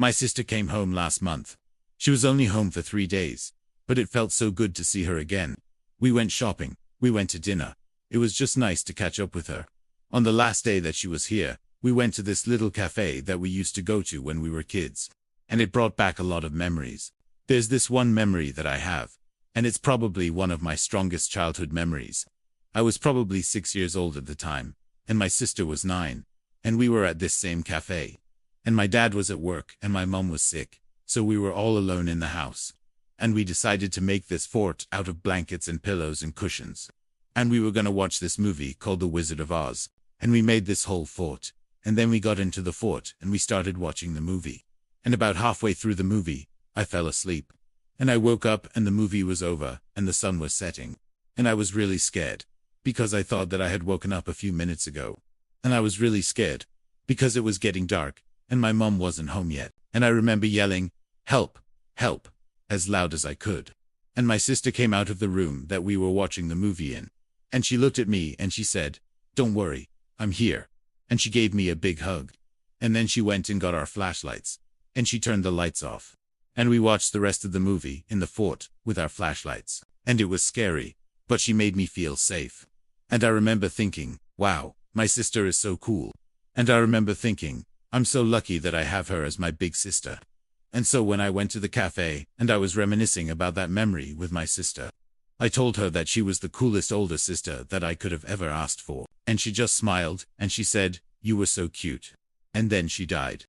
My sister came home last month. She was only home for 3 days, but it felt so good to see her again. We went shopping, we went to dinner. It was just nice to catch up with her. On the last day that she was here, we went to this little cafe that we used to go to when we were kids. And it brought back a lot of memories. There's this one memory that I have, and it's probably one of my strongest childhood memories. I was probably 6 years old at the time, and my sister was 9, and we were at this same cafe. And my dad was at work and my mom was sick, so we were all alone in the house. And we decided to make this fort out of blankets and pillows and cushions. And we were gonna watch this movie called The Wizard of Oz. And we made this whole fort. And then we got into the fort and we started watching the movie. And about halfway through the movie, I fell asleep. And I woke up and the movie was over and the sun was setting. And I was really scared, because I thought that I had woken up a few minutes ago. And I was really scared, because it was getting dark, and my mom wasn't home yet. And I remember yelling, "Help! Help!" as loud as I could. And my sister came out of the room that we were watching the movie in. And she looked at me and she said, "Don't worry, I'm here." And she gave me a big hug. And then she went and got our flashlights. And she turned the lights off. And we watched the rest of the movie in the fort with our flashlights. And it was scary, but she made me feel safe. And I remember thinking, wow, my sister is so cool. And I remember thinking, I'm so lucky that I have her as my big sister. And so when I went to the cafe and I was reminiscing about that memory with my sister, I told her that she was the coolest older sister that I could have ever asked for. And she just smiled and she said, "You were so cute." And then she died.